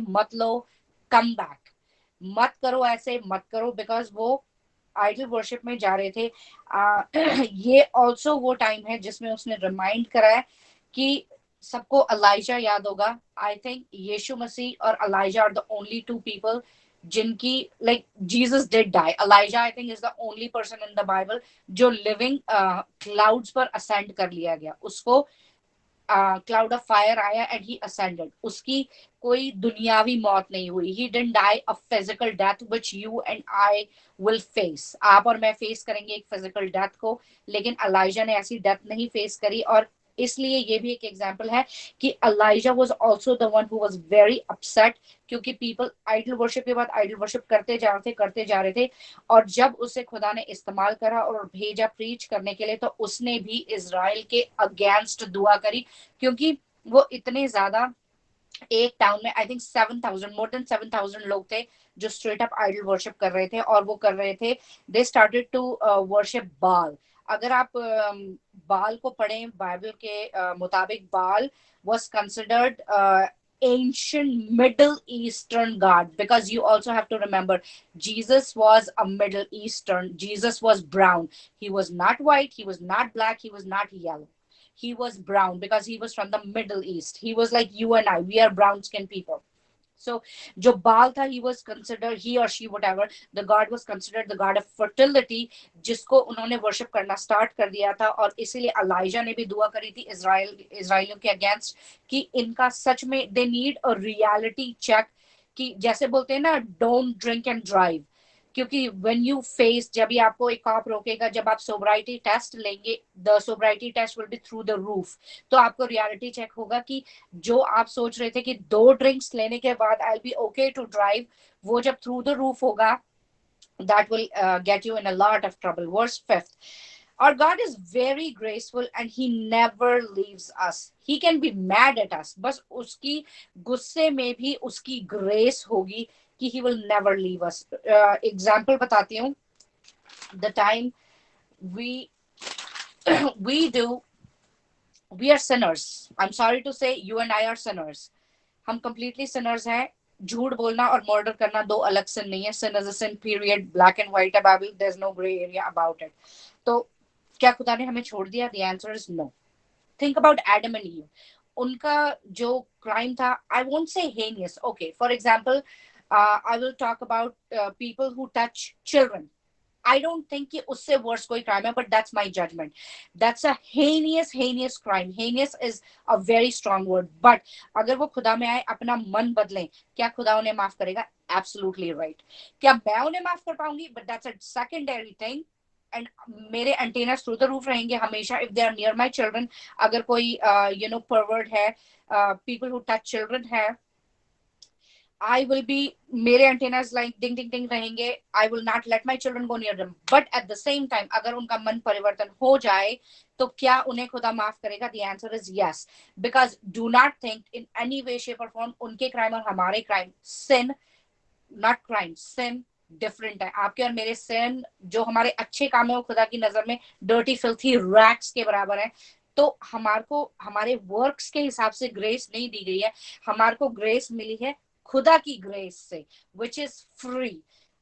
मत लो, come back, मत करो ऐसे, मत करो, बिकॉज वो आइडल वर्शिप में जा रहे थे। ये ऑल्सो वो टाइम है जिसमें उसने रिमाइंड कराया कि सबको अलाइजा याद होगा। आई थिंक यीशु मसीह और Elijah are the only two people जिनकी, like Jesus did die, Elijah I think is the only person in the Bible जो लिविंग क्लाउड्स पर असेंड कर लिया गया। उसको क्लाउड ऑफ फायर आया एंड ही असेंडेड। उसकी कोई दुनियावी मौत नहीं हुई। He didn't die a physical death which you and I will face. आप और मैं फेस करेंगे एक फिजिकल डेथ को, लेकिन अलाइजा ने ऐसी डेथ नहीं फेस करी। और इसलिए ये भी एक एग्जांपल है कि ELISA was also the one who was very upset, क्योंकि पीपल आइडल वर्शिप के बाद आइडल वर्शिप करते जा रहे थे, करते जा रहे थे। और जब उसे खुदा ने इस्तेमाल करा और भेजा प्रीच करने के लिए, तो उसने भी इजराइल के अगेंस्ट दुआ करी, क्योंकि वो इतने ज्यादा, एक टाउन में आई थिंक 7,000, मोर देन 7,000 लोग थे जो स्ट्रेट अप आइडल वर्शिप कर रहे थे। और वो कर रहे थे, दे स्टार्टेड टू वर्शिप बाल। अगर आप बाल को पढ़ें बाइबल के मुताबिक, बाल was considered ancient Middle Eastern god, because you also have to remember Jesus was a Middle Eastern. Jesus was brown. He was not white, he was not black, he was not yellow. He was brown because he was from the Middle East. He was like you and I. We are brown skinned people. So, जो बाल था, he was considered, he or she whatever, the god was considered the god of fertility, जिसको उन्होंने worship करना start कर दिया था। और इसीलिए अलाइजा ने भी दुआ करी थी इसराइलियों के अगेंस्ट कि इनका सच में they need a reality check. कि जैसे बोलते हैं ना, डोंट ड्रिंक एंड ड्राइव। क्योंकि व्हेन यू फेस, जब भी आपको एक कॉप रोकेगा, जब आप सोब्राइटी टेस्ट लेंगे, the sobriety test will be through the roof. तो आपको रियलिटी चेक होगा कि जो आप सोच रहे थे कि 2 ड्रिंक्स लेने के बाद आई बी ओके टू ड्राइव, वो जब थ्रू द रूफ होगा, that will get you in a lot of trouble. Verse 5th, our God is very graceful and he never leaves us. He can be mad at us, बस उसकी गुस्से में भी उसकी grace होगी कि he will never leave us. Example बताती हूँ, the time we we do, we are sinners. I'm sorry to say, you and I are sinners. हम completely sinners हैं। झूठ बोलना और मर्डर करना दो अलग sin नहीं है। sin is a sin, period, black and white है Bible, there's no gray area about it. तो क्या खुदा ने हमें छोड़ दिया? The answer is no. Think about Adam and Eve. उनका जो crime था, I won't say heinous. Okay, for example, I will talk about people who touch children. I don't think कि उससे वर्स कोई क्राइम है, but that's my judgement. That's a heinous crime. Heinous is a very strong word. But अगर वो खुदा में आए, अपना मन बदलें, क्या खुदा उन्हें माफ करेगा? Absolutely right. क्या मैं उन्हें माफ कर पाऊंगी? But that's a secondary thing. And मेरे एंटेनास थ्रू द रूफ रहेंगे हमेशा if they are near my children. अगर कोई परवर्ट है, पीपल हु टच चिल्ड्रन है, I will be, मेरे antennas like ding ding ding रहेंगे। I will not let my children go near them. But at the same time, अगर उनका मन परिवर्तन हो जाए, तो क्या उन्हें खुदा माफ करेगा? The answer is yes. Because do not think in any way, shape or form उनके crime और हमारे crime, sin, not crime, sin different है। आपके और मेरे sin, जो हमारे अच्छे काम है, वो खुदा की नजर में डर्टी फिल्थी रैक्स के बराबर है। तो हमारे को हमारे वर्क्स के हिसाब से ग्रेस नहीं दी गई है। हमारे को ग्रेस मिली है खुदा की ग्रेस से, विच इज फ्री।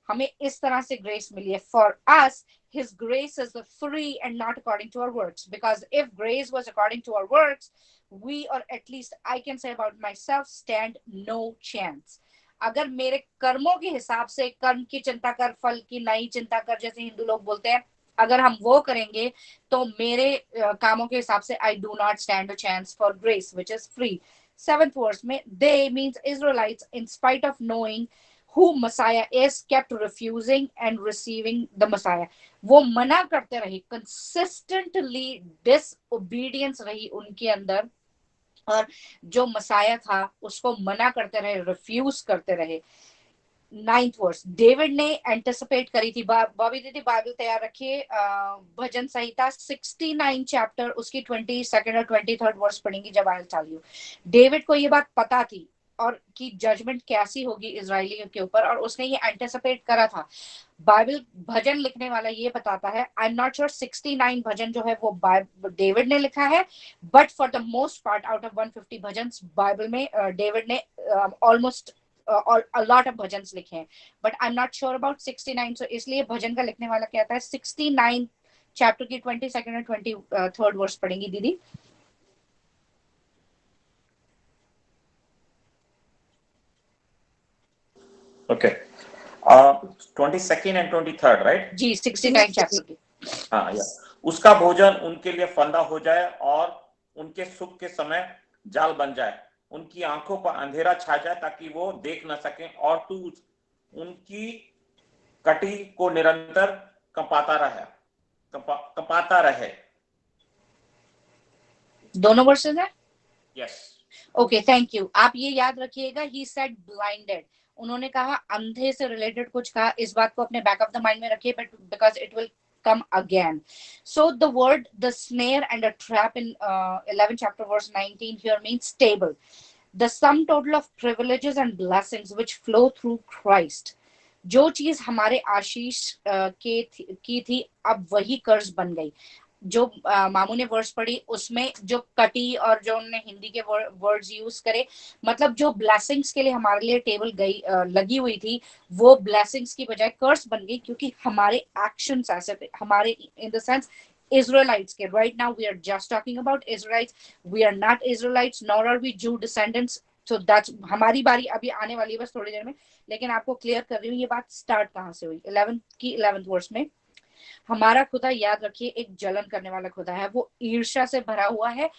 हमें इस तरह से ग्रेस मिली है। For us his grace is the free and not according to our works, because if grace was according to our works, we, or at least I can say about myself, stand no chance. अगर मेरे कर्मों के हिसाब से, कर्म की चिंता कर फल की नहीं चिंता कर, जैसे हिंदू लोग बोलते हैं, अगर हम वो करेंगे, तो मेरे कामों के हिसाब से I do not stand a chance for grace which is free. Seventh verse में, they means Israelites, in spite of knowing who Messiah is, kept refusing and receiving the Messiah. वो मना करते रहे, consistently disobedience रही उनके अंदर, और जो मसाया था उसको मना करते रहे, रिफ्यूज करते रहे। नाइन्थ वर्स, डेविड ने एंटिसिपेट करी थी। बॉबी दीदी बाइबल तैयार रखिए, भजन संहिता 69 चैप्टर, उसकी 22nd और 23rd वर्स पढ़ेंगी जब आई टेल यू। डेविड को ये बात पता थी और कि जजमेंट कैसी होगी इजरायलियों के ऊपर, और उसने ये एंटिसिपेट करा था। बाइबल भजन लिखने वाला ये बताता है, आई एम नॉट श्योर 69 भजन जो है वो डेविड ने लिखा है, but for the most part out of 150 bhajan Bible में डेविड ने ऑलमोस्ट और a lot of भजन लिखे हैं, but I'm not sure about 69. So इसलिए भजन का लिखने वाला कहता है 69 चैप्टर की 22nd और 23rd वर्स पढ़ेंगी दीदी. Okay. 22nd and 23rd, right? जी 69 चैप्टर की. हाँ या उसका भोजन उनके लिए फंदा हो जाए और उनके सुख के समय जाल बन जाए, उनकी आंखों पर अंधेरा छा जाए ताकि वो देख न सकें, और तू उनकी कटी को निरंतर कपाता रहे. दोनों वर्सेस है. यस. Okay thank you. आप ये याद रखिएगा, ही सेड ब्लाइंडेड. उन्होंने कहा अंधे से रिलेटेड कुछ कहा. इस बात को अपने बैक ऑफ द माइंड में रखिए, but because it will come again. So the word, the snare and a trap in 11 chapter verse 19 here means stable. The sum total of privileges and blessings which flow through Christ. जो चीज हमारे आशीष की थी, अब वही कर्ज बन गई. जो मामू ने वर्ड्स पढ़ी उसमें जो कटी और जो उन्होंने हिंदी के वर्ड्स यूज करे, मतलब जो ब्लेसिंग्स के लिए हमारे लिए टेबल गई लगी हुई थी, वो ब्लेसिंग्स की बजाय कर्स बन गई, क्योंकि हमारे एक्शंस ऐसे थे. हमारे इन द सेंस Israelites के, right now we are just talking about Israelites. We are not Israelites, nor are we Jew descendants. So that's हमारी बारी अभी आने वाली है बस थोड़ी देर में, लेकिन आपको क्लियर कर रही हूँ ये बात स्टार्ट कहाँ से हुई. 11th वर्स में हमारा खुदा, याद रखिए, एक जलन करने वाला खुदा है. वो ईर्ष्या से भरा हुआ है.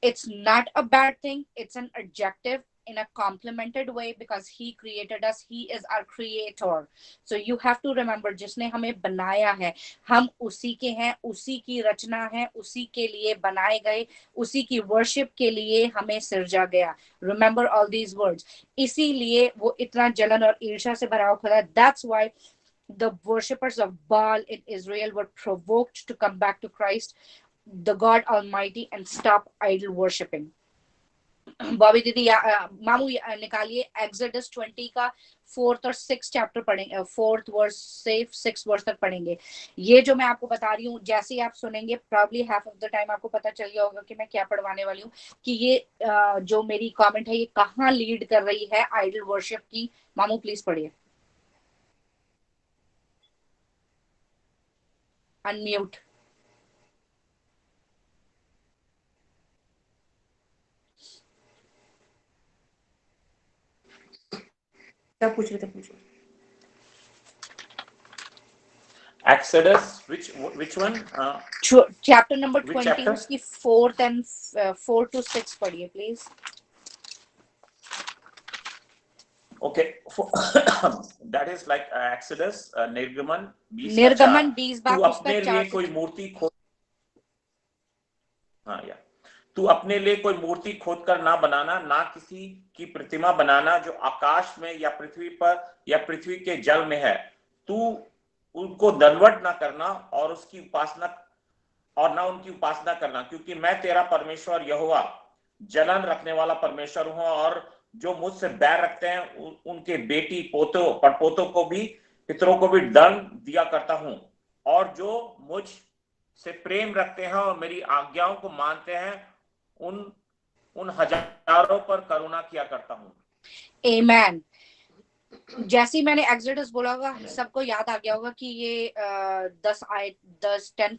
It's not a bad thing. It's an adjective in a complimented way because he created us. He is our creator. So you have to remember, जिसने हमें बनाया है, हम उसी के हैं, उसी की रचना है, उसी के लिए बनाए गए, उसी की वर्शिप के लिए हमें सिरजा गया. Remember all these words. इसीलिए वो इतना जलन और ईर्ष्या से भरा हुआ खुदा. That's why the worshippers of Baal in Israel were provoked to come back to Christ, the God Almighty, and stop idol worshipping. Bobby दीदी मामू निकालिए एक्सोडस 20 का 4th और 6th चैप्टर पढ़ेंगे. 4th वर्स से 6th वर्स तक पढ़ेंगे. ये जो मैं आपको बता रही हूँ, जैसे ही आप सुनेंगे probably half of the time आपको पता चल गया होगा कि मैं क्या पढ़वाने वाली हूँ, कि ये जो मेरी कमेंट है ये कहाँ लीड कर रही है आइडल वर्शिप की. मामू प्लीज पढ़िए. अनम्यूट. क्या पूछ रहे थे, पूछो. Exodus, which one? Chapter number 20 chapter? उसकी 4th and 4 to 6 पढ़िए please. Okay. That is like Exodus, निर्गमन 20 निर्गमन 20 तू अपने लिए कोई मूर्ति खोद, हाँ या तू अपने लिए कोई मूर्ति खोद कर ना बनाना, ना किसी की प्रतिमा बनाना जो आकाश में या पृथ्वी पर या पृथ्वी के जल में है. तू उनको दंडवत ना करना और उसकी उपासना और ना उनकी उपासना करना, क्योंकि मैं तेरा परमेश्वर यहोवा जलन रखने वाला परमेश्वर हूं, और जो मुझसे बैर रखते हैं उनके बेटी पोतों पड़पोतों को भी, पितरों को भी दंड दिया करता हूं, और जो मुझ से प्रेम रखते हैं और मेरी आज्ञाओं को मानते हैं उन हजारों पर करुणा किया करता हूं. आमेन. जैसे ही मैंने एक्सोडस बोला होगा, सबको याद आ गया होगा कि ये 10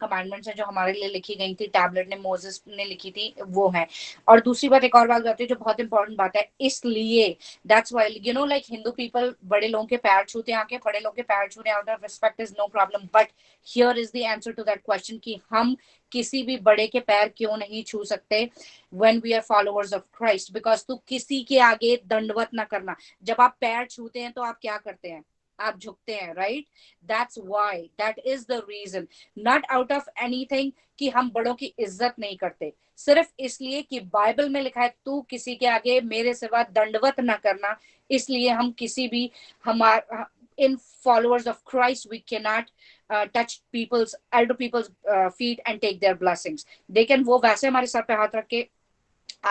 कमांडमेंट्स हैं जो हमारे लिए लिखी गई थी, टैबलेट ने मोसेस ने लिखी थी, वो है. और दूसरी बात, एक और बात बताती है जो बहुत इंपॉर्टेंट बात है, इसलिए that's why you know like Hindu people बड़े लोगों के पैर छूते हैं, बड़े लोगों के पैर छूने out of respect is no problem, but here is the answer to that question कि हम किसी भी बड़े के पैर क्यों नहीं छू सकते when we are followers of Christ, because तू किसी के आगे दंडवत ना करना. जब आप पैर छूते हैं तो आप क्या करते हैं, आप झुकते हैं, right. That's why, that is the reason, not out of anything कि हम बड़ों की इज्जत नहीं करते, सिर्फ इसलिए कि बाइबल में लिखा है तू किसी के आगे मेरे सिवा दंडवत ना करना. इसलिए हम किसी भी हमारा in followers of Christ we cannot touch people's elder people's feet and take their blessings. they can वो वैसे हमारे सर पे हाथ रख के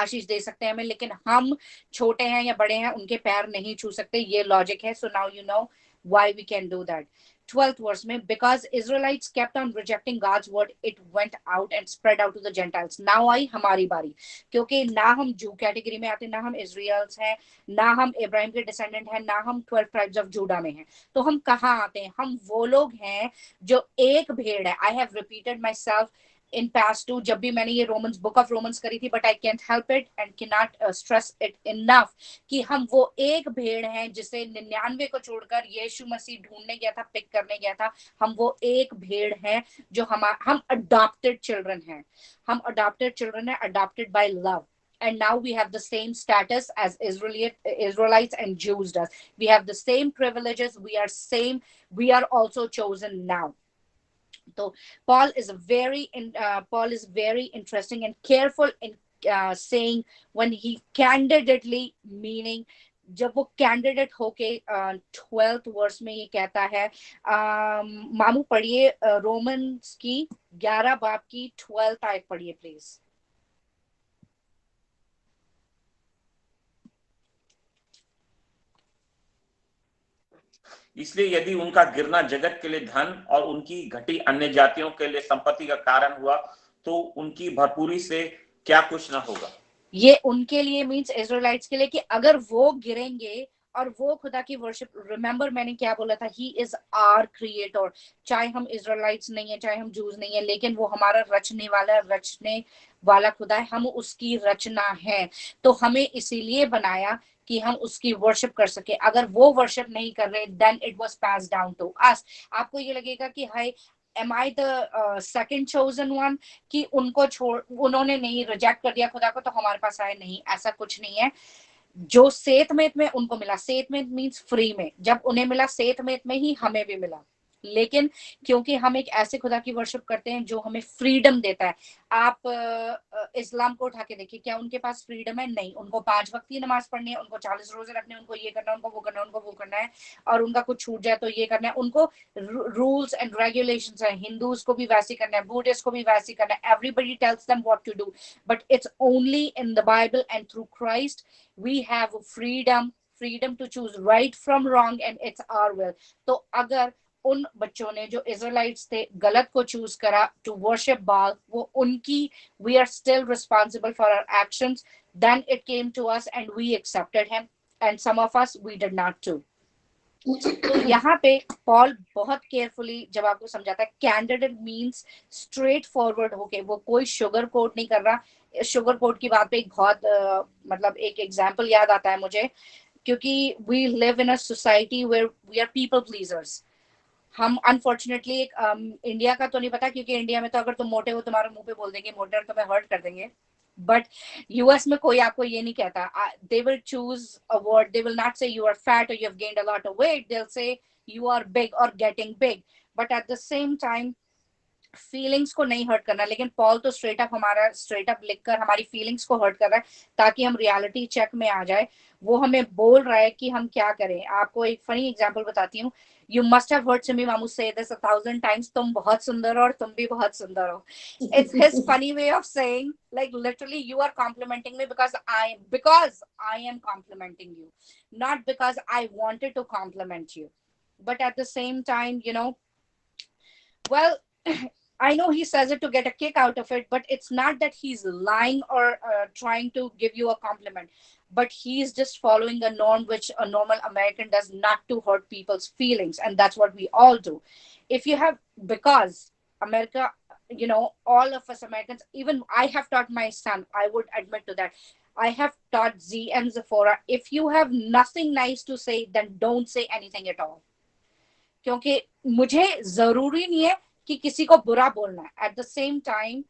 आशीष दे सकते हैं हमें, लेकिन हम छोटे हैं या बड़े हैं उनके पैर नहीं छू सकते. ये लॉजिक है. So now you know Why we can do that? 12th verse में, because Israelites kept on rejecting God's word, it went out and spread out to the Gentiles. Now आई हमारी बारी, क्योंकि ना हम जू कैटेगरी में आते, ना हम इजराइल्स हैं, ना हम इब्राहिम के डिसेंडेंट हैं, ना हम 12 ट्राइब्स ऑफ जूडा में हैं, तो हम कहाँ आते हैं? हम वो लोग हैं जो एक भेड़ है. I have repeated myself in past too, जब भी मैंने ये रोमन्स, बुक ऑफ रोमन्स करी थी, but I can't help it and can not stress it enough कि हम वो एक भेड़ हैं जिसे 99 को छोड़कर यीशु मसीह ढूंढने गया था, पिक करने गया था. हम वो एक भेड़ हैं जो हम अडॉप्टेड चिल्ड्रन हैं. हम अडॉप्टेड चिल्ड्रन हैं, adopted by love. And now we have the same status as Israelites and Jews does. We have the same privileges. We are also chosen now. So Paul is very interesting and careful in saying when he candidly, meaning जब वो candidate होके 12th verse में ये कहता है, मामू पढ़िए Romans की 11 बाब की 12th आयत पढ़िए प्लीज. इसलिए यदि उनका गिरना जगत के लिए धन और उनकी घटी अन्य जातियों के लिए संपत्ति का कारण हुआ, तो उनकी भरपूरी से क्या कुछ ना होगा. ये उनके लिए मींस इजराइलाइट्स के लिए कि अगर वो गिरेंगे और वो खुदा की वर्शिप, रिमेंबर मैंने क्या बोला था, ही इज आवर क्रिएटर. चाहे हम इजराइलाइट्स नहीं है, चाहे हम जूस नहीं है, लेकिन वो हमारा रचने वाला खुदा है. हम उसकी रचना है, तो हमें इसीलिए बनाया कि हम उसकी वर्शिप कर सके. अगर वो वर्शिप नहीं कर रहे, then it was pass down to us. आपको ये लगेगा कि हाय, am I the second chosen one, कि उन्होंने नहीं, रिजेक्ट कर दिया खुदा को तो हमारे पास आए? नहीं, ऐसा कुछ नहीं है. जो सेतमेत में उनको मिला, सेतमेत मींस फ्री में, जब उन्हें मिला सेतमेत में ही हमें भी मिला. लेकिन क्योंकि हम एक ऐसे खुदा की वर्शिप करते हैं जो हमें फ्रीडम देता है. आप इस्लाम को उठा के देखिए, क्या उनके पास फ्रीडम है? नहीं. उनको 5 वक्त की नमाज पढ़नी है, उनको 40 रोजे रखने, उनको ये करना, उनको वो करना, उनको वो करना है, और उनका कुछ छूट जाए तो ये करना है. उनको रूल्स एंड रेगुलेशंस है. हिंदूज को भी वैसे करना है, बुद्धिस्ट को भी वैसे करना है. Everybody tells them what to do, but it's only in the Bible and through Christ we have freedom to choose right from wrong, and it's our will. तो अगर उन बच्चों ने जो इजराइलाइट्स थे गलत को चूज करा टू वर्शिप बाल, वो उनकी, we are still responsible for our actions. Then it came to us and we accepted him, and some of us we did not too. तो यहाँ पे पॉल बहुत केयरफुली जब आपको समझाता है, कैंडिडेट मींस स्ट्रेट फॉरवर्ड होके, वो कोई शुगर कोट नहीं कर रहा. शुगर कोट की बात पे एक बहुत मतलब एक एग्जांपल याद आता है मुझे, क्योंकि we live in a society where we are people pleasers. हम अनफॉर्चुनेटली एक इंडिया का तो नहीं पता, क्योंकि इंडिया में तो अगर तुम मोटे हो तुम्हारे मुंह पे बोल देंगे मोटे, तो मैं हर्ट कर देंगे. बट यूएस में कोई आपको ये नहीं कहता. They will choose a word, they will not say you are fat और you have gained a lot of weight, they will say you are big और getting big. But at the same time feelings को नहीं hurt करना. लेकिन Paul तो straight up लिखकर हमारी feelings को हर्ट कर रहा है ताकि हम रियलिटी चेक में आ जाए. वो हमें बोल रहा है कि हम क्या करें. आपको एक फनी एग्जांपल बताती हूँ. You must have heard Simi मामू से दिस 1000 टाइम्स, तुम बहुत सुंदर हो और तुम भी बहुत सुंदर हो. It's his funny way of saying, like literally you are complimenting me because I am complimenting you, not because I wanted to compliment you. But at the same time, well, I know he says it to get a kick out of it, but it's not that he's lying or trying to give you a compliment. But he's just following a norm which a normal American does, not to hurt people's feelings. And that's what we all do. If you have, because America, all of us Americans, even I have taught my son, I would admit to that. I have taught Z and Zephora, if you have nothing nice to say, then don't say anything at all. क्योंकि मुझे जरूरी नहीं है कि किसी को बुरा बोलना है. Eight the same time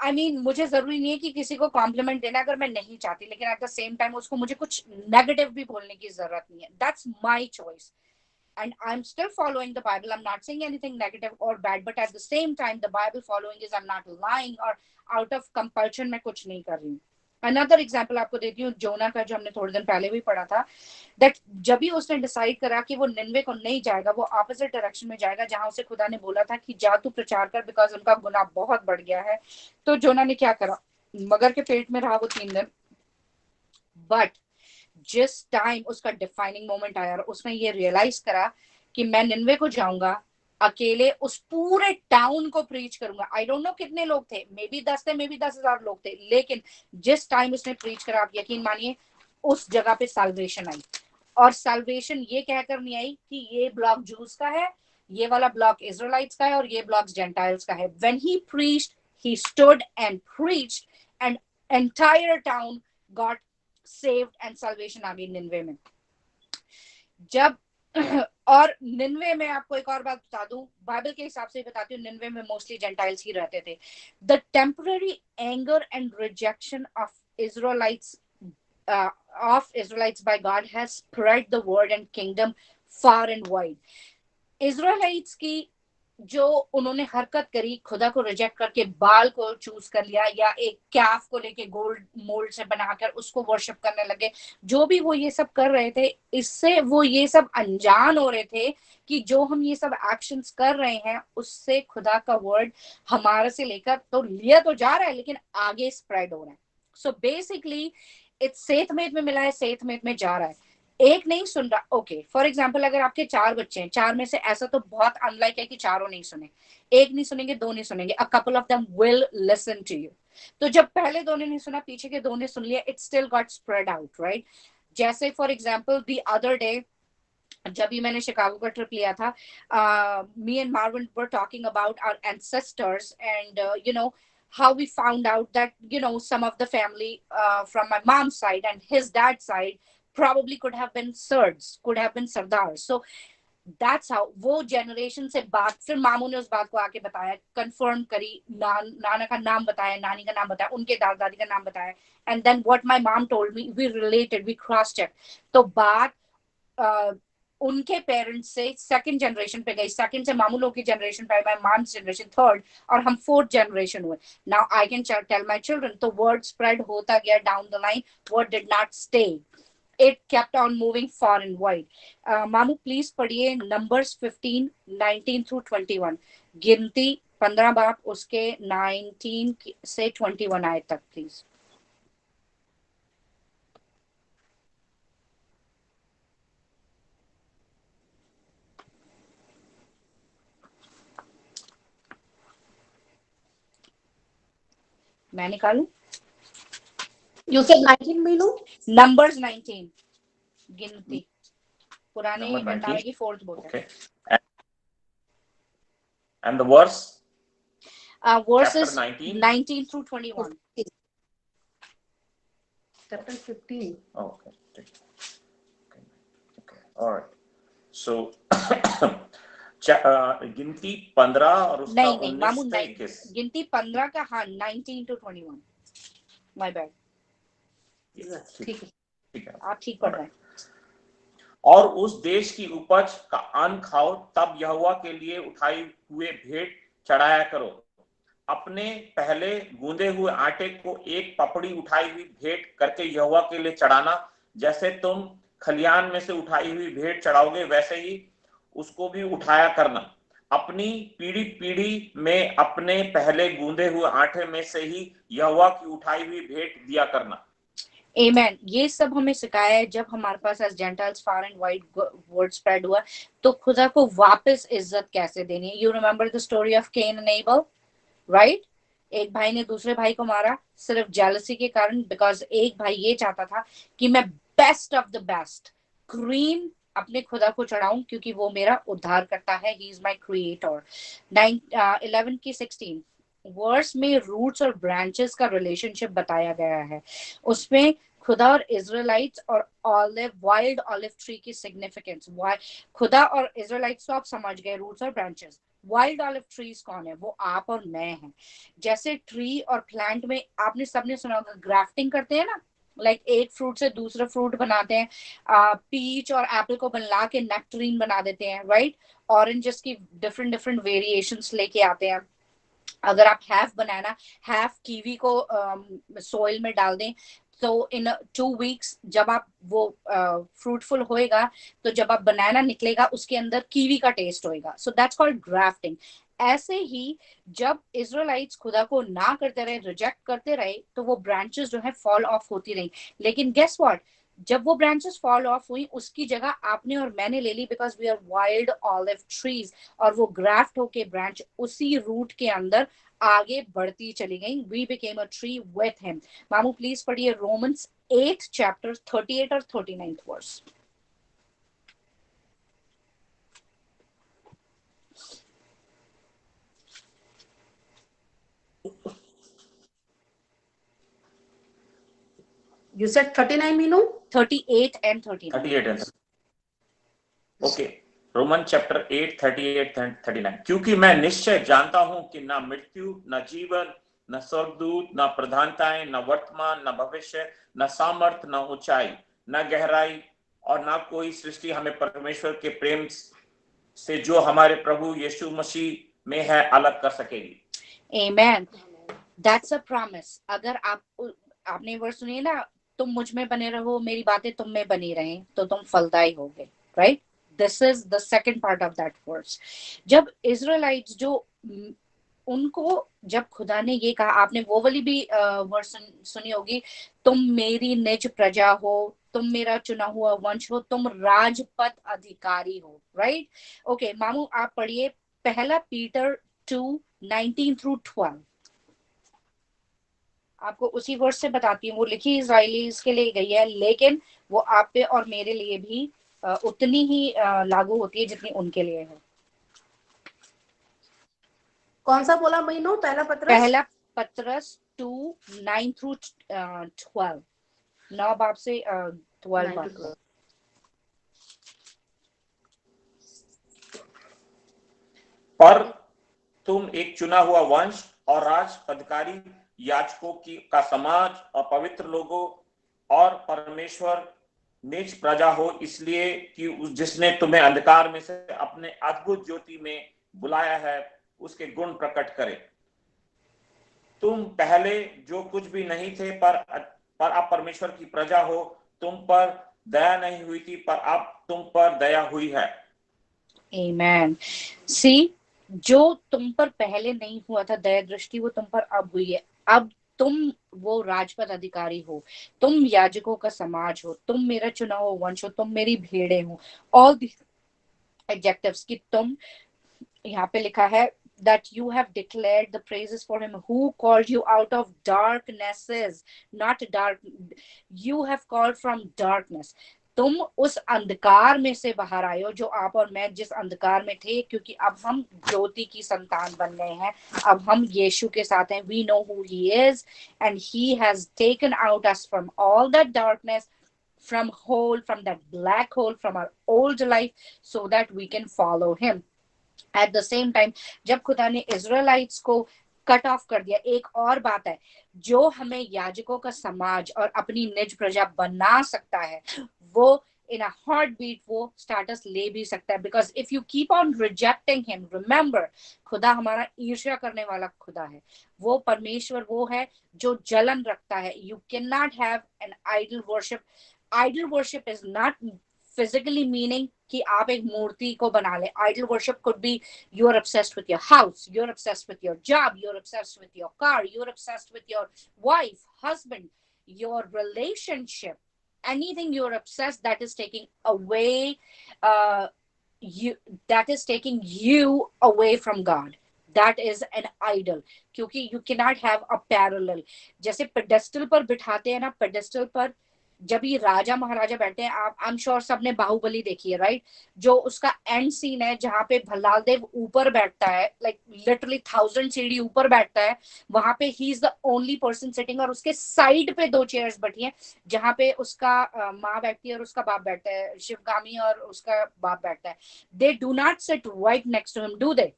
I mean, मुझे जरूरी नहीं है कि किसी को कॉम्प्लीमेंट देना अगर मैं नहीं चाहती, लेकिन एट द सेम टाइम उसको मुझे कुछ नेगेटिव भी बोलने की जरूरत नहीं है. That's my choice and I'm still following the Bible. I'm not saying anything negative or bad, but at the same time the Bible following is I'm not lying or out of compulsion मैं कुछ नहीं कर रही हूँ. Another example आपको देती हूँ जोना का, जो हमने थोड़े दिन पहले भी पढ़ा था. that जब भी उसने डिसाइड करा कि वो निनवे को नहीं जाएगा, वो ऑपोजिट डायरेक्शन में जाएगा जहां उसे खुदा ने बोला था कि जा तू प्रचार कर, बिकॉज उनका गुनाह बहुत बढ़ गया है. तो जोना ने क्या करा, मगर के पेट में रहा वो 3 दिन. बट जिस टाइम उसका डिफाइनिंग मोमेंट आया और उसने ये रियलाइज करा कि मैं निन्वे को जाऊंगा, अकेले उस पूरे टाउन को प्रीच करूंगा। आई डोंट नो कितने लोग थे, मे बी 10 थे, मे बी 10,000 लोग थे, लेकिन जिस टाइम उसने प्रीच करा, आप यकीन मानिए उस जगह पे साल्वेशन आई। और साल्वेशन ये कहकर नहीं आई कि ये ब्लॉक जूस का है, ये वाला ब्लॉक इजराइलिट्स का है और ये ब्लॉक जेंटाइल्स का है। When he preached, he stood and preached and entire town got saved and salvation आ गई निन्वे में। जब और निन्वे में आपको एक और बात बता दूं, बाइबल के हिसाब से बताती हूँ, निन्वे में मोस्टली जेंटाइल्स ही रहते थे। The temporary anger and rejection of Israelites by God has spread the word and kingdom far and wide. इजराइलिट्स की जो उन्होंने हरकत करी, खुदा को रिजेक्ट करके बाल को चूज कर लिया, या एक कैफ को लेके गोल्ड मोल्ड से बनाकर उसको वर्शिप करने लगे, जो भी वो ये सब कर रहे थे, इससे वो ये सब अनजान हो रहे थे कि जो हम ये सब एक्शंस कर रहे हैं उससे खुदा का वर्ड हमारे से लेकर तो लिया तो जा रहा है, लेकिन आगे स्प्रेड हो रहा है। सो बेसिकली इट्स सेतमेत में मिला है, सेतमेत में जा रहा है, एक नहीं सुन रहा। ओके, फॉर एग्जाम्पल अगर आपके 4 बच्चे हैं, 4 में से ऐसा तो बहुत अनलाइक है कि चारों नहीं सुने, एक नहीं सुनेंगे, 2 नहीं सुनेंगे, a couple of them will listen to you. तो जब पहले 2 ने नहीं सुना, पीछे के 2 ने सुन लिया, it still got spread out, right. जैसे for example the other day जब भी मैंने शिकागो का ट्रिप लिया था, me and Marvin were talking about our ancestors and you know how we found out that some of the family from my mom's side and his dad's side probably could have been Sards, could have been Sardars. So that's how वो generation से बात, फिर मामू ने उस बात को आके बताया, कंफर्म करी, नाना का नाम बताया, नानी का नाम बताया, उनके दादा दादी का नाम बताया, and then what my mom told me, we related, we cross check. तो बात उनके पेरेंट्स से सेकंड जनरेशन पे गई, सेकंड से मामू लोग की जनरेशन पे, माय मॉम्स जनरेशन थर्ड, और हम फोर्थ जनरेशन हुए। Now I can tell my children, तो वर्ड स्प्रेड होता गया down the line, word did not stay, it kept on moving far and wide. मामू प्लीज पढ़िए नंबर्स 15, 19 through 21, गिनती 15 बाप, उसके 19 से 21 आए तक प्लीज। मैं निकालू? You said 19 Meenu? नंबर्स 19, गिनती, पुराने Number 19. निकाले की फोर्थ बुक है। Okay. And the verse? Verses Chapter 19 through 21. Chapter 15. Oh, okay. Okay. All right. So गिनती 15 और उसका नहीं नहीं 19 मामू, से 21। गिनती 15 का, हाँ 19 to 21, माय बैड। ठीक है, ठीक है, आप ठीक पढ़ रहे हैं। और उस देश की उपज का अन्न खाओ, तब यहोवा के लिए उठाए हुए भेंट चढ़ाया करो। अपने पहले गूंदे हुए आटे को एक पपड़ी उठाई हुई भेंट करके यहोवा के लिए चढ़ाना। जैसे तुम खलियान में से उठाई हुई भेंट चढ़ाओगे, वैसे ही उसको भी उठाया करना। अपनी पीढ़ी पीढ़ी में अपने पहले गूंदे हुए आटे में से ही यहोवा की उठाई हुई भेंट दिया करना। Amen. ये सब हमें सिखाया है जब हमारे पास as Gentiles far and wide word spread हुआ, तो खुदा को वापस इज्जत कैसे देनी है। You remember the story of Cain and Abel, right? एक भाई ने दूसरे भाई को मारा सिर्फ जेलसी के कारण, बिकॉज एक भाई ये चाहता था कि मैं best of the best cream अपने खुदा को चढ़ाऊं, क्योंकि वो मेरा उद्धार करता है, ही इज माई क्रिएटर। 11 की 16 वर्स में रूट्स और ब्रांचेस का रिलेशनशिप बताया गया है। उसमें खुदा और इजराइलिट्स और ऑलिव, वाइल्ड ऑलिव ट्री की सिग्निफिकेंस, खुदा और इजराइलिट्स तो आप समझ गए, रूट्स और ब्रांचेस। वाइल्ड ऑलिव ट्रीज कौन है? वो आप और मैं हैं। जैसे ट्री और प्लांट में आपने सबने सुना होगा, ग्राफ्टिंग करते हैं ना, लाइक एक फ्रूट से दूसरा फ्रूट बनाते हैं, पीच और एप्पल को बनला के नेक्टरीन बना देते हैं, राइट? ऑरेंजेस की डिफरेंट डिफरेंट वेरिएशंस लेके आते हैं। अगर आप हाफ बनाना, हाफ कीवी को सोइल में डाल दें, तो इन 2 वीक्स जब आप वो फ्रूटफुल होएगा, तो जब आप बनाना निकलेगा उसके अंदर कीवी का टेस्ट होएगा। So that's called grafting. ऐसे ही जब इजराइलिट्स खुदा को ना करते रहे, रिजेक्ट करते रहे, तो वो ब्रांचेस जो है फॉल ऑफ होती रही। लेकिन गेस व्हाट, जब वो ब्रांचेस फॉल ऑफ हुई उसकी जगह आपने और मैंने ले ली, because we are wild olive trees, और वो ग्राफ्ट होके ब्रांच उसी रूट के अंदर आगे बढ़ती चली गई. We became a tree with him. मामू प्लीज पढ़िए रोमन्स 8 चैप्टर 38 और 39 verse. You said 39, Meenu? 38 and 39. 38 है. Okay, Roman chapter 8 38 and 39. क्योंकि मैं निश्चय जानता हूं कि ना मृत्यु, न जीवन, न स्वर्गदूत, न प्रधानताएं, न वर्तमान, न भविष्य, न सामर्थ, न ऊंचाई, न गहराई, और न कोई सृष्टि हमें परमेश्वर के प्रेम से जो हमारे प्रभु यीशु मसीह में है अलग कर सकेगी. Amen. That's a promise. अगर आपने वर्ड सुनिए ना, तुम मुझ में बने रहो, मेरी बातें तुम में बनी रहें, तो तुम फलदायी होगे. Right? This is the second part of that verse. जब इजराइलाइट्स जो उनको, जब खुदा ने ये कहा, आपने वो वाली भी वर्स सुनी होगी, तुम मेरी निज प्रजा हो, तुम मेरा चुना हुआ वंश हो, तुम राजपद अधिकारी हो. राइट? ओके मामू आप पढ़िए पहला पीटर 2:19 through 12. आपको उसी वर्ष से बताती हूँ, वो लिखी इजराइलीज के लिए गई है, लेकिन वो आप पे और मेरे लिए भी उतनी ही लागू होती है जितनी उनके लिए है. कौन सा बोला मीनू? पहला पत्रस 2:9 through 12. 9 बाब से 12 बाब. पर तुम एक चुना हुआ वंश और राज अधिकारी, याजकों का समाज और पवित्र लोगों और परमेश्वर निज प्रजा हो, इसलिए कि जिसने तुम्हें अंधकार में से अपने अद्भुत ज्योति में बुलाया है उसके गुण प्रकट करे. तुम पहले जो कुछ भी नहीं थे पर अब परमेश्वर की प्रजा हो. तुम पर दया नहीं हुई थी पर अब तुम पर दया हुई है. Amen. See, जो तुम पर पहले नहीं हुआ था दया दृष्टि, वो तुम पर अब हुई है. अब तुम वो राजपद अधिकारी हो, तुम याजकों का समाज हो, तुम मेरा चुना हुआ वंश हो, तुम मेरी भेड़े हो. ऑल दी एडजेक्टिव्स कि तुम, यहाँ पे लिखा है that you have declared the praises for him who called you out of darknesses, not dark, you have called from darkness. तुम उस अंधकार में से बाहर आए हो, जो आप और मैं जिस अंधकार में थे, क्योंकि अब हम ज्योति की संतान बन गए हैं. अब हम यीशु के साथ हैं. We know who he is and he has taken out us from all that darkness, from that black hole, from our old life, so that we can follow him. Eight the same time जब खुदा ने Israelites को cut off कर दिया, एक और बात है, जो हमें याजकों का समाज और अपनी निज प्रजा बना सकता है, वो इन अ हार्ट बीट वो स्टेटस ले भी सकता है. Because if you keep on rejecting him, remember खुदा हमारा ईर्ष्या करने वाला खुदा है. वो परमेश्वर वो है जो जलन रखता है. You can not have an idol worship. Idol worship is not physically meaning कि आप एक मूर्ति को बना ले. Idol worship could be you're obsessed with your house, you're obsessed with your job, you're obsessed with your car, you're obsessed with your wife, husband, your relationship, anything you're obsessed that is taking away that is taking you away from God. That is an idol. क्योंकि you cannot have a parallel. जैसे pedestal पर बिठाते हैं ना, pedestal पर जब ये राजा महाराजा बैठे हैं, आप आई एम श्योर सबने बाहुबली देखी है, राइट? जो उसका एंड सीन है जहां पे भल्लाल देव ऊपर बैठता है, लाइक लिटरली 1000 सीढ़ी ऊपर बैठता है, वहां पे he is the only person sitting, और उसके साइड पे 2 चेयर्स बैठी हैं जहां पे उसका माँ बैठती है और उसका बाप बैठता है, शिवगामी और उसका बाप बैठता है. They do not sit right next to him, do they?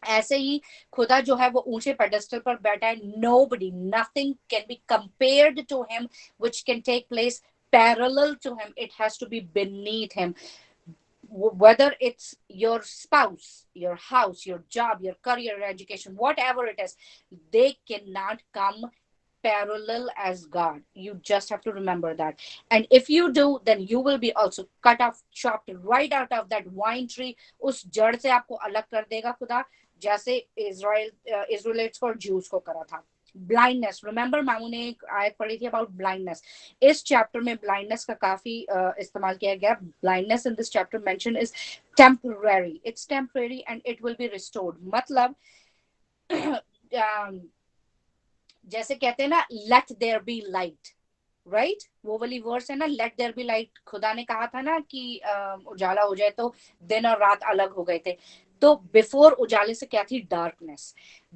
ऐसे ही खुदा जो है वो ऊंचे पेडेस्टल पर बैठा है. Nobody, nothing can be compared to him, which can take place parallel to him. It has to be beneath him. Whether it's your spouse, your house, your job, your career, your education, whatever it is, they cannot come parallel as God. You just have to remember that. And if you do, then you will be also cut off, chopped right out of that vine tree. उस जड़ से आपको अलग कर देगा खुदा, जैसे इजराइलिट्स को और ज्यूज को करा था. ब्लाइंडनेस, रिमेंबर मामू ने एक आयत पढ़ी थी अबाउट ब्लाइंडनेस। इस चैप्टर में ब्लाइंडनेस का काफी इस्तेमाल किया गया। Blindness in this chapter mention is temporary, it's temporary and it will be restored. मतलब जैसे कहते हैं ना, let there be light, right? वो वाली वर्स है ना, लेट देयर बी लाइट। खुदा ने कहा था ना कि उजाला हो जाए, तो दिन और रात अलग हो गए थे। तो बिफोर उजाले से क्या थी? डार्कनेस।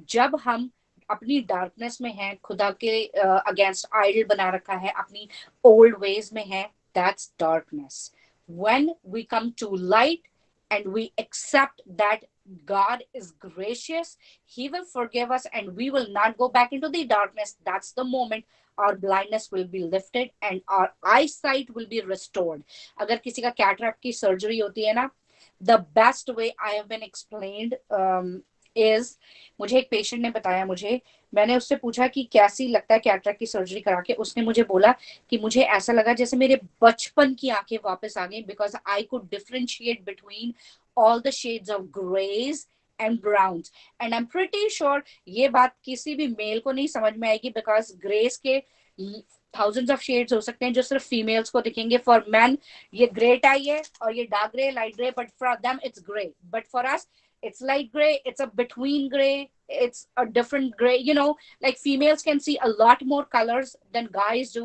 जब हम अपनी डार्कनेस में हैं, खुदा के अगेंस्ट आइडल बना रखा है, अपनी ओल्ड वेज में है, that's darkness. When we come to light and we accept that God is gracious, he will forgive us and we will not go back into the darkness, that's the moment our blindness will be lifted and our eyesight will be restored. अगर किसी का cataract की surgery होती है ना, the best way I have been explained is, मुझे एक patient ने बताया, मुझे, मैंने उससे पूछा कि कैसी लगता है कैटरैक्ट की सर्जरी करा के। उसने मुझे बोला कि मुझे ऐसा लगा जैसे मेरे बचपन की आंखें वापस आ गई, because I could differentiate between all the shades of greys and browns. And I am pretty sure ये बात किसी भी मेल को नहीं समझ में आएगी, बिकॉज ग्रेस के थाउजेंड्स ऑफ शेड्स हो सकते हैं जो सिर्फ फीमेल्स को दिखेंगे। फॉर मैन ये ग्रे टाई है और ये dark grey, light grey, but for them it's grey, but for us it's light gray, it's a between gray, it's a different gray, you know, like females can see a lot more colors than guys do.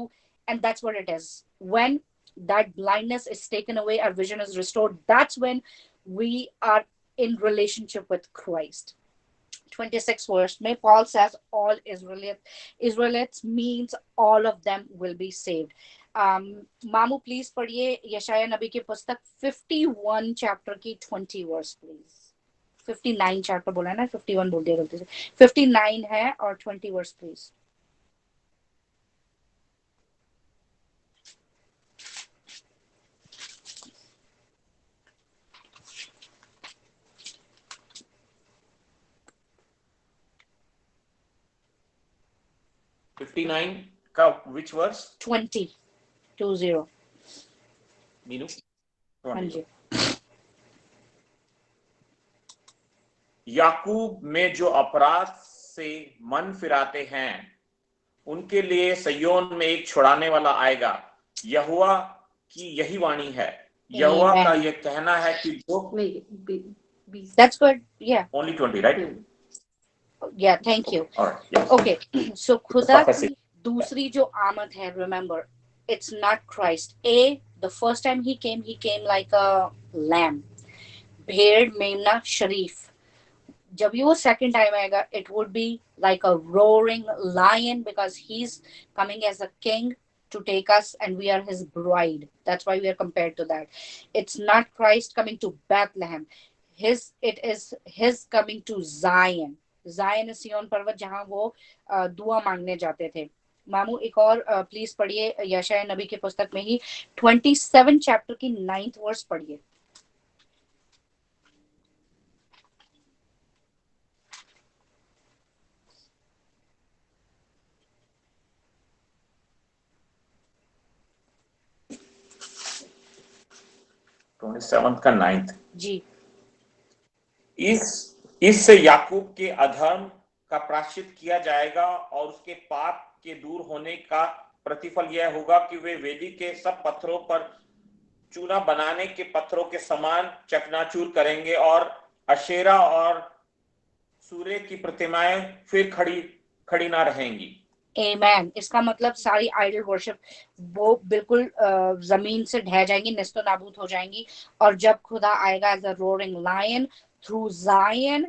And that's what it is. When that blindness is taken away, our vision is restored, that's when we are in relationship with Christ. 26 verse में Paul says all Israelites means all of them will be saved. मामू please पढ़िए यशाया नबी की पुस्तक 51 chapter की 20 verse please. 59 chapter बोला है ना, 51 बोल दिया गलती से, 59 है और 20 वर्स प्लीज। का which verse? 20 मीनू 20। हाँ जी। याकूब में जो अपराध से मन फिराते हैं उनके लिए सयोन में एक छुड़ाने वाला आएगा, यहोवा की यही वाणी है। यहोवा का यह कहना है कि जो That's good. Yeah. Only 20, right? Yeah, thank you. All right. Yes. Okay. So खुदा की दूसरी जो आमद है, remember, it's not Christ. The first time he came like a lamb. भेड़ मेमना शरीफ। जब ये वो second time आएगा, it would be like a roaring lion, because he's coming as a king to take us and we are his bride. That's why we are compared to that. It's not Christ coming to Bethlehem. It is his coming to Zion. Zion is सिय्योन पर्वत जहां वो दुआ मांगने जाते थे। मामू एक और प्लीज पढ़िए यशाया नबी की पुस्तक में ही 27 चैप्टर की 9th वर्स पढ़िए। का 9th जी। इससे याकूब के अधर्म का प्रायश्चित किया जाएगा और उसके पाप के दूर होने का प्रतिफल यह होगा कि वे वेदी के सब पत्थरों पर चूना बनाने के पत्थरों के समान चकनाचूर करेंगे और अशेरा और सूर्य की प्रतिमाएं फिर खड़ी ना रहेंगी। Amen. इसका मतलब सारी आइडल वर्शिप वो बिल्कुल जमीन से ढह जाएंगी, निस्तो नाबूद हो जाएंगी। और जब खुदा आएगा as a roaring lion through Zion,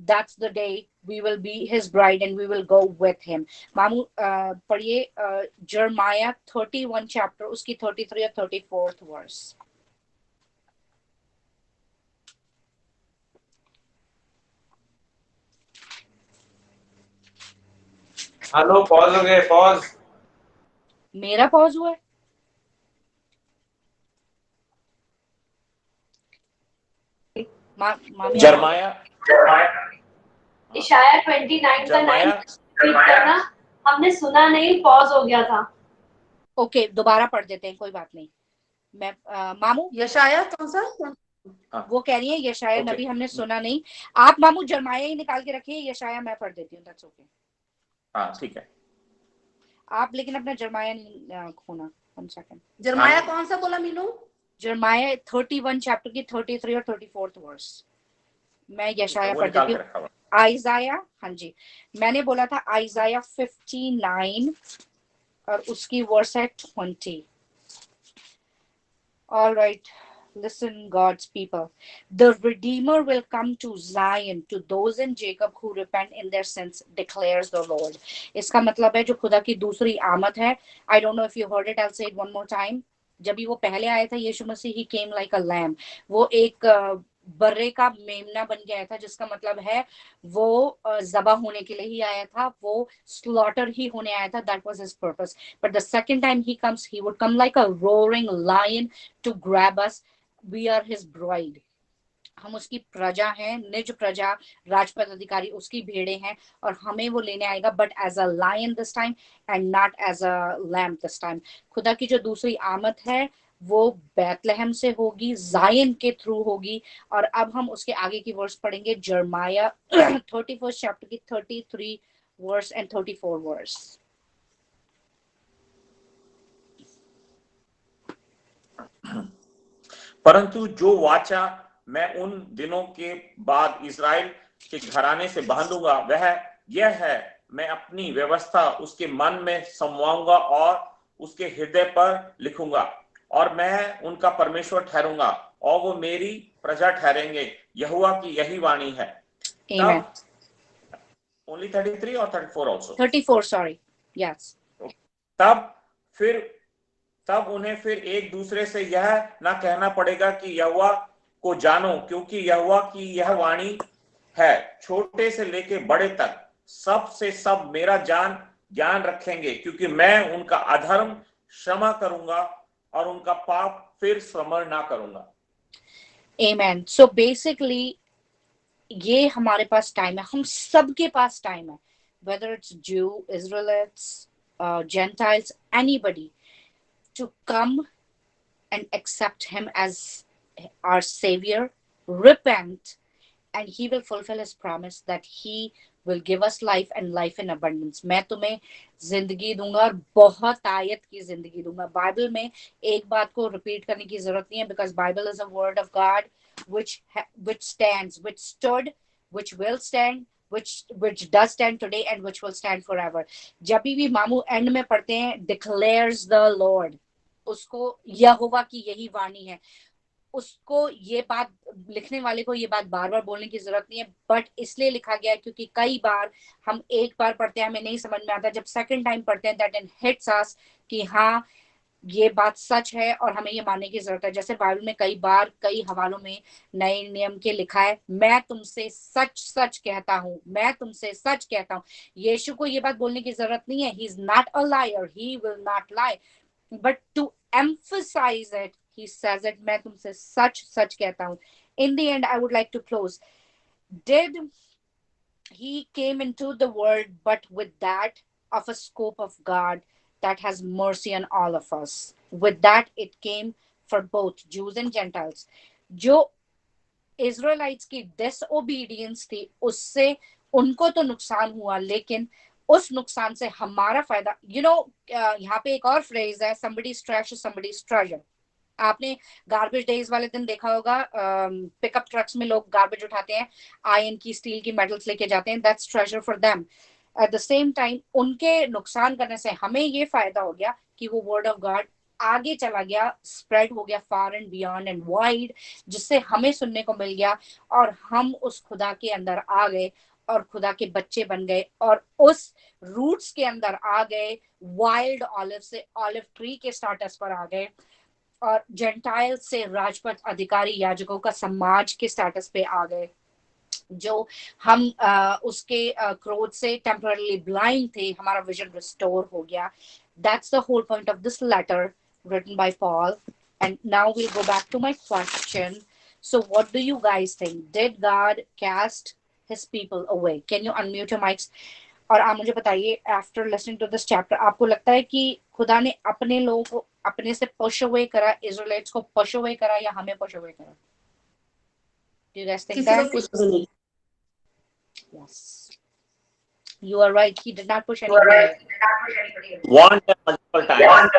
that's the day we will be his bride and we will go with him. मामू पढ़िए जर्माया 31 चैप्टर उसकी 33 और 34th वर्स। हेलो, पॉज हो गए। पॉज मेरा पॉज हुआ है? जर्माया इशाया 29 का 9 करना हमने सुना नहीं, पॉज हो गया था। ओके दोबारा पढ़ देते हैं, कोई बात नहीं। मैं मामू यशाया कौन सा? वो कह रही है यशाया नबी हमने सुना नहीं। आप मामू जर्माया ही निकाल के रखिए, यशाया मैं पढ़ देती हूँ। That's okay. हाँ ठीक है। आप लेकिन अपना जरमाया नहीं खोना। 1 सेकंड। जरमाया कौन सा बोला मीनू? जरमाया 31 चैप्टर की 33 और 34 वर्स। मैं यशाया पढ़ देती हूँ। आइजाया, हाँ जी, मैंने बोला था आइजाया 59 और उसकी वर्स है 20। All right, listen, God's people. The Redeemer will come to Zion, to those in Jacob who repent in their sins, declares the Lord. इसका मतलब है जो खुदा की दूसरी आमद है. I don't know if you heard it, I'll say it one more time. जब भी वो पहले आया था यीशु मसीह, he came like a lamb. वो एक बर्रे का मेमना बन के आया था, जिसका मतलब है वो ज़बा होने के लिए ही आया था, वो स्लॉटर ही होने आया था. That was his purpose. But the second time he comes, he would come like a roaring lion to grab us. We are his bride. हम उसकी प्रजा हैं, निज प्रजा, राजपद अधिकारी उसकी भेड़े हैं, और हमें वो लेने आएगा, but as a lion this time and not as a lamb this time. खुदा की जो दूसरी आमद है वो बैतलहम से होगी, जायन के थ्रू होगी. और अब हम उसके आगे की वर्स पढ़ेंगे, जरमाया 31 चैप्टर की 33 वर्स एंड 34 वर्स. परंतु जो वाचा मैं उन दिनों के बाद इस्राएल के घराने से बांधूंगा वह यह है, मैं अपनी व्यवस्था उसके मन में समवाऊंगा और उसके हृदय पर लिखूंगा, और मैं उनका परमेश्वर ठहरूंगा और वो मेरी प्रजा ठहरेंगे. यहोवा की यही वाणी है. Amen. Only 33 or 34 also? 34, sorry. Yes. तब उन्हें फिर एक दूसरे से यह ना कहना पड़ेगा कि यहोवा को जानो, क्योंकि यहोवा की यह वाणी है, छोटे से लेके बड़े तक सब से सब मेरा ज्ञान रखेंगे, क्योंकि मैं उनका अधर्म क्षमा करूंगा और उनका पाप फिर स्मरण ना करूंगा. Amen. So basically ये हमारे पास टाइम है, हम सबके पास टाइम है, whether it's Jew, Israelites, Gentiles, anybody, to come and accept him as our savior, repent, and he will fulfill his promise that he will give us life and life in abundance. मैं तुम्हें जिंदगी दूंगा और बहुत आयत की जिंदगी दूंगा. बाइबल में एक बात को रिपीट करने की जरूरत नहीं है, because Bible is a word of God which stands, which stood, which will stand, which does stand today and which will stand forever. जब भी मामू एंड में पढ़ते हैं declares the Lord, उसको यहोवा की यही वाणी है, उसको ये बात, लिखने वाले को ये बात बार बार बोलने की जरूरत नहीं है, बट इसलिए लिखा गया है क्योंकि कई बार हम एक बार पढ़ते हैं, हमें नहीं समझ में आता, जब सेकंड टाइम पढ़ते हैं दैट हिट्स अस कि हाँ ये बात सच है और हमें ये मानने की जरूरत है. जैसे बाइबल में कई बार कई हवालों में नए नियम के लिखा है, मैं तुमसे सच सच कहता हूँ, मैं तुमसे सच कहता हूँ. यीशु को ये बात बोलने की जरूरत नहीं है, he is not a liar, he will not lie, but to emphasize it, he says it, मैं तुमसे सच सच कहता हूँ. In the end, I would like to close. Did he came into the world, but with that of a scope of God that has mercy on all of us. With that, it came for both Jews and Gentiles. जो Israelites की disobedience थी, उससे उनको तो नुकसान हुआ, लेकिन उस नुकसान से हमारा फायदा. यहाँ पे एक और फ्रेज है, somebody's trash is somebody's treasure. आपने गार्बेज डेज वाले दिन देखा होगा, पिकअप ट्रक्स में लोग गार्बेज उठाते हैं, आयरन की, स्टील की मेटल्स लेके जाते हैं, that's treasure for them. Eight the same time उनके नुकसान करने से हमें ये फायदा हो गया कि वो वर्ड ऑफ गॉड आगे चला गया, स्प्रेड हो गया far and beyond and wide, जिससे हमें सुनने को मिल गया और हम उस खुदा के अंदर आ गए और खुदा के बच्चे बन गए और उस रूट्स के अंदर आ गए, वाइल्ड ऑलिव से ऑलिव ट्री के स्टार्टस पर आ गए और जेंटाइल से राजपद अधिकारी याजकों का समाज के स्टेटस पे आ गए. जो हम उसके क्रोध से टेम्पररी ब्लाइंड थे, हमारा विजन रिस्टोर हो गया. That's the whole point of this letter written by Paul. And now we'll go back to my question. So what do you guys think? Did God cast his people away? Can you unmute your mics? और आप मुझे बताइए, after listening to this chapter, आपको लगता है कि खुदा ने अपने लोगों को अपने से पुश अवे करा, इजराइलिट्स को पुश अवे करा, या हमें पुश अवे करा? Do you guys think that? किसी को पुश नहीं. Yes. You are right. He did not push anybody away. Warned them multiple times.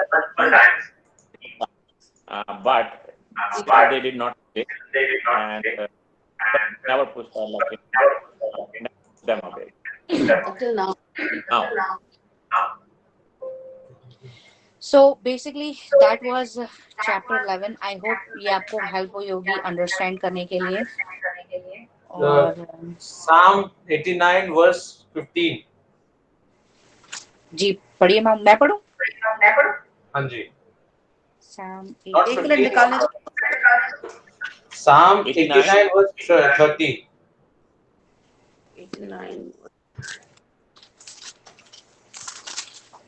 But still they did not take, and never pushed them away. Until now. So basically that was chapter 11. I hope ये आपको help होगी understand करने के लिए. और Psalm 89 verse 15. जी पढ़िए मैं पढ़ूं? हाँ जी. Psalm एक मिनट निकालने दो. Psalm 89 verse 30.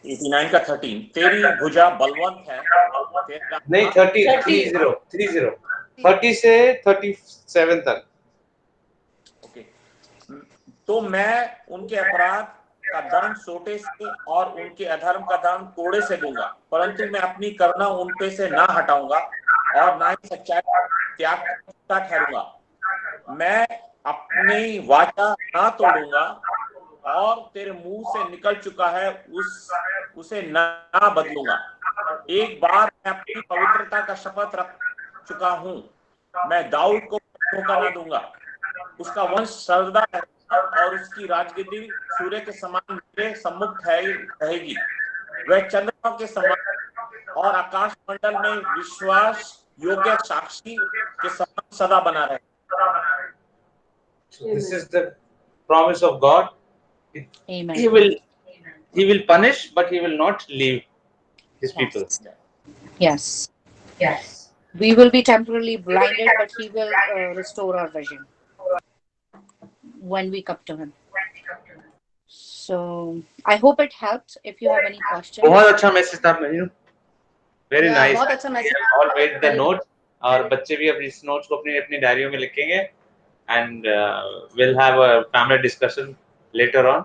89 का 13. तेरी भुजा बलवंत है. नहीं 30 से 37 तक. ओके. तो मैं उनके अपराध का दंड सोटे से और उनके अधर्म का दंड कोड़े से दूंगा, परंतु मैं अपनी करुणा उन पे से ना हटाऊंगा और ना ही सच्चाई त्यागता ठहरूंगा. मैं अपनी वाचा ना तोड़ूंगा और तेरे मुंह से निकल चुका है उसे ना बदलूंगा. एक बार मैं अपनी पवित्रता का शपथ रख चुका हूं. मैं दाऊद को धोखा ना दूंगा. उसका वंश सर्वदा और उसकी राजगद्दी सूर्य के समान मेरे सम्मुख रहेगी. वह चंद्रमा के समान और आकाश मंडल में विश्वास योग्य साक्षी के समान सदा बना रहे. So this is the promise of God. Amen. He will punish, but he will not leave his people. Yes. We will be temporarily blinded, but he will restore our vision when we come to him. So I hope it helped. If you have any questions. बहुत अच्छा message था मेनू. Very nice. बहुत अच्छा message. All read the notes. और बच्चे भी अब इस नोट्स को अपनी डायरियों में लिखेंगे. And we'll have a family discussion later on.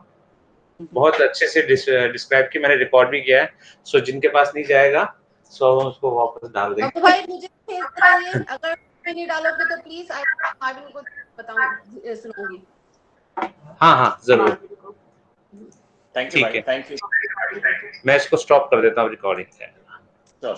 बहुत अच्छे से डिस्क्राइब की, मैंने रिकॉर्ड भी किया है. सो जिनके पास नहीं जाएगा सो उसको वापस डाल देंगे. अब भाई मुझे भेज दीजिए. अगर नहीं डालोगे तो प्लीज आई को बताऊं सुनूंगी. हाँ जरूर. Thank you. मैं इसको स्टॉप कर देता हूँ रिकॉर्डिंग. Sure.